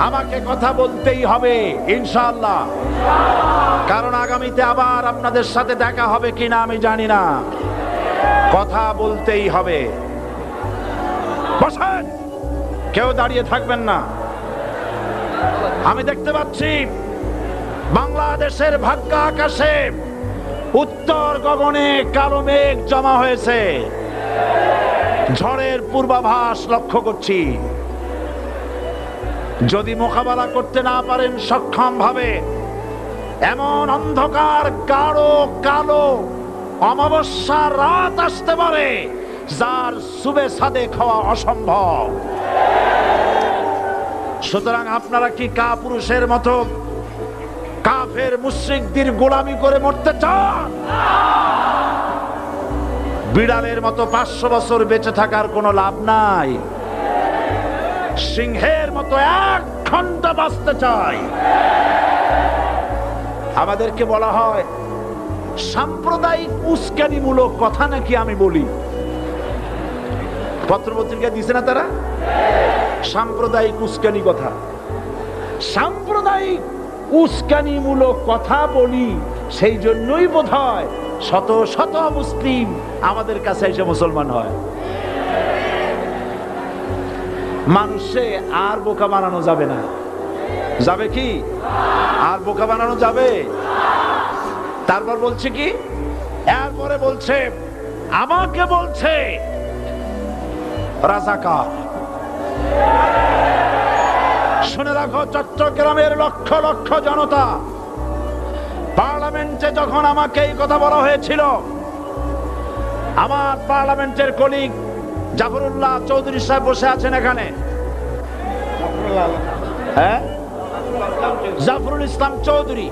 আমাকে কথা বলতেই হবে ইনশাআল্লাহ, কারণ আগামীতে আবার আপনাদের সাথে দেখা হবে কিনা আমি জানি না। কথা বলতেই হবে। বসেন, কেউ দাঁড়িয়ে থাকবেন না। আমি দেখতে পাচ্ছি বাংলাদেশের ভাগ্য আকাশে উত্তর গগনে কালো মেঘ জমা হয়েছে, ঝড়ের পূর্বাভাস লক্ষ্য করছি। যদি মোকাবেলা করতে না পারেন সক্ষম ভাবে, এমন অন্ধকার গাঢ় কালো অমাবস্যার রাত আসতে পারে যার সুবে সাদে খাওয়া অসম্ভব। সুতরাং আপনারা কি কাপুরুষের মতো কাফের মুশরিকদের গোলামি করে মরতে চান? বিড়ালের মতো 500 বছর বেঁচে থাকার কোনো লাভ নাই। সিংহের মতো 1 ঘন্টা বাঁচতে চাই। আমাদেরকে বলা হয় সাম্প্রদায়িক উস্কানিমূলক কথা নাকি আমি বলি। পত্রপত্রিকা দিছে না তারা? সাম্প্রদায়িক উস্কানি কথা, সাম্প্রদায়িক উস্কানিমূলক কথা বলি, সেই জন্যই বোধহয় শত শত মুসলিম আমাদের কাছে এসে মুসলমান হয়। মানুষে আর বোকা বানানো যাবে না। যাবে কি? আর বোকা বানানো যাবে? তারপর বলছে কি? এরপরে বলছে, আমাকে বলছে রাজাকার। শুনে রাখো চট্টগ্রামের লক্ষ লক্ষ জনতা, পার্লামেন্টে যখন আমাকে এই কথা বলা হয়েছিল, আমার পার্লামেন্টের কলিগ জাফরুল্লাহ চৌধুরী সাহেব বসে আছেন এখানে, হ্যাঁ, জাফরুল ইসলাম চৌধুরী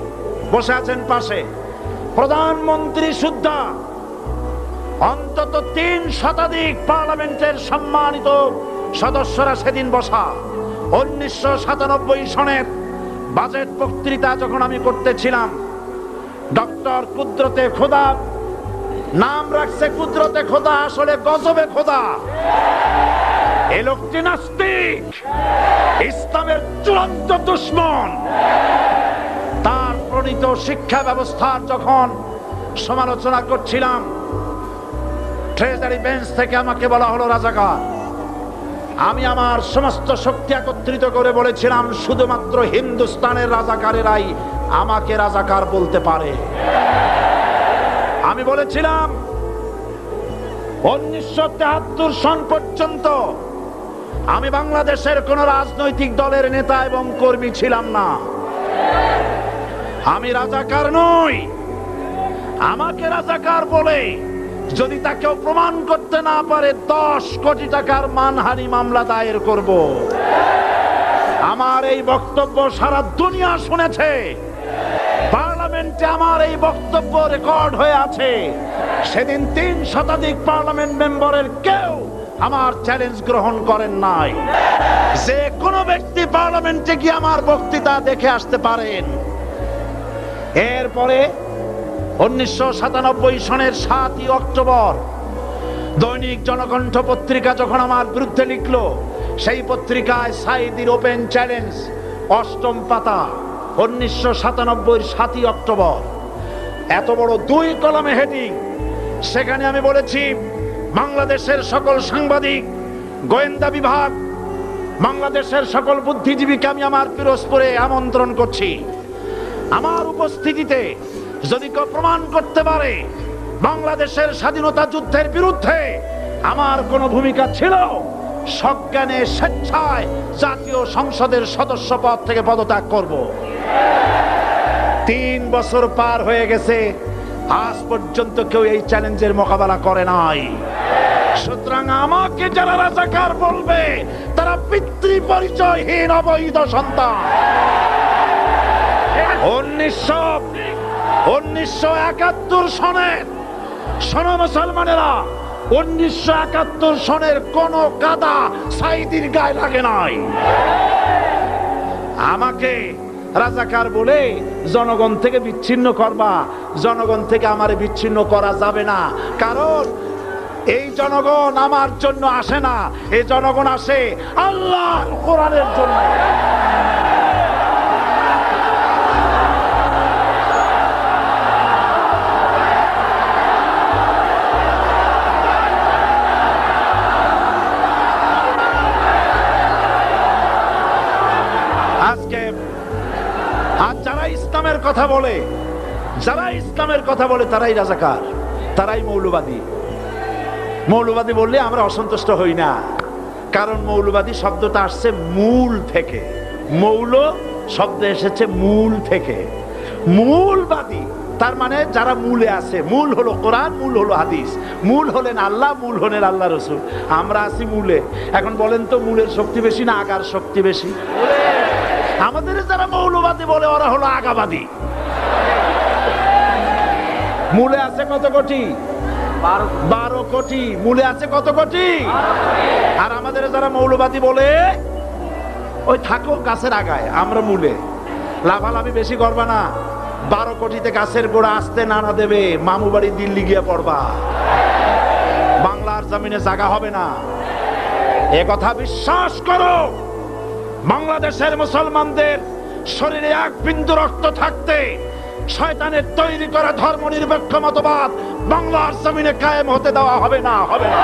বসে আছেন পাশে, প্রধানমন্ত্রী সুদ্ধা, অন্তত 3 শতাধিক পার্লামেন্টের সম্মানিত সদস্যরা সেদিন বসা। 1997 সনের বাজেট বক্তৃতা যখন আমি করতেছিলাম, ডক্টর কুদরতে খোদা, নাম রাখছে কুদরতে খোদা, আসলে গজবে খোদা। এই লোকটি নাস্তিক, ইসলামের চূড়ান্ত দুশমন। তার প্রণীত শিক্ষা ব্যবস্থার যখন সমালোচনা করছিলাম, ট্রেজারি বেঞ্চ থেকে আমাকে বলা হলো রাজাকার। আমি আমার সমস্ত শক্তি একত্রিত করে বলেছিলাম, শুধুমাত্র হিন্দুস্তানের রাজাকারেরাই আমাকে রাজাকার বলতে পারে। আমি বলেছিলাম 1973 সন পর্যন্ত আমি বাংলাদেশের কোন রাজনৈতিক দলের নেতা এবং কর্মী ছিলাম না। আমি রাজাকার নই। আমাকে রাজাকার বলে যদি তাকেও প্রমাণ করতে না পারে 10 কোটি টাকার মানহানি মামলা দায়ের করব। আমার এই বক্তব্য সারা দুনিয়া শুনেছে। পার্লামেন্টে আমার এই বক্তব্য রেকর্ড হয়ে আছে। সেদিন 3 শতাধিক পার্লামেন্ট মেম্বারের কেউ আমার চ্যালেঞ্জ গ্রহণ করেন নাই। যে কোনো ব্যক্তি পার্লামেন্টে গিয়ে আমার বক্তৃতা দেখে আসতে পারেন। এরপরে 1997 সনের 7 অক্টোবর দৈনিক জনকণ্ঠ পত্রিকা যখন আমার বিরুদ্ধে লিখলো, সেই পত্রিকায় সাইদির ওপেন চ্যালেঞ্জ 8ম পাতা, 1997 7 অক্টোবর, এত বড় 2 কলামে হেডিং। সেখানে আমি বলেছি, বাংলাদেশের সকল সাংবাদিক, গোয়েন্দা বিভাগ, বাংলাদেশের সকল বুদ্ধিজীবীকে আমি আমার পিরোজপুরে আমন্ত্রণ করছি। আমার উপস্থিতিতে যদি কেউ প্রমাণ করতে পারে বাংলাদেশের স্বাধীনতা যুদ্ধের বিরুদ্ধে আমার কোনো ভূমিকা ছিল, সজ্ঞানে স্বেচ্ছায় জাতীয় সংসদের সদস্য পদ থেকে পদত্যাগ করব। 3 বছর পার হয়ে গেছে, আজ পর্যন্ত কেউ এই চ্যালেঞ্জের মোকাবেলা করে নাই। সুতরাং আমাকে যারা রাজাকার বলবে তারা পিতৃ পরিচয়হীন অবৈধ সন্তান। 1971 সনের, শোনো মুসলমানেরা, 1971 সনের কোন কাদা সাইদির গায়ে লাগে নাই। আমাকে রাজাকার বলে জনগণ থেকে বিচ্ছিন্ন করবা, জনগণ থেকে আমারে বিচ্ছিন্ন করা যাবে না। কারণ এই জনগণ আমার জন্য আসে না, এই জনগণ আসে আল্লাহর কোরআনের জন্য। কথা বলে, যারা ইসলামের কথা বলে তারাই রাজাকার, তারাই মৌলবাদী। মৌলবাদী বললে আমরা অসন্তুষ্ট হই না, কারণ মৌলবাদী শব্দটা আসছে মূল থেকে। মৌল শব্দ এসেছে মূল থেকে। মূলবাদী তার মানে যারা মূলে আছে। মূল হলো কোরআন, মূল হলো হাদিস, মূল হলেন আল্লাহ, মূল হলেন আল্লাহ রসুল। আমরা আছি মূলে। এখন বলেন তো মূলের শক্তি বেশি না আগার শক্তি বেশি? আমাদের যারা মৌলবাদী বলে ওরা হলো আগাবাদী। মূলে আছে কত কোটি? 12 কোটি। মূলে আছে কত কোটি? আর আমাদের যারা মৌলবাদী বলে ওই থাকো গাছের আগায়, আমরা মূলে। লাভালাভি বেশি করবা না, 12 কোটিতে গাছের গোড়া আসতে নানা দেবে, মামু বাড়ি দিল্লি গিয়ে পড়বা, বাংলার জমিনে জায়গা হবে না। এ কথা বিশ্বাস করো। বাংলাদেশের মুসলমানদের শরীরে এক বিন্দু রক্ত থাকতে শয়তানের তৈরি করা ধর্মনিরপেক্ষ মতবাদ বাংলার জমিনে কায়েম হতে দেওয়া হবে না, হবে না।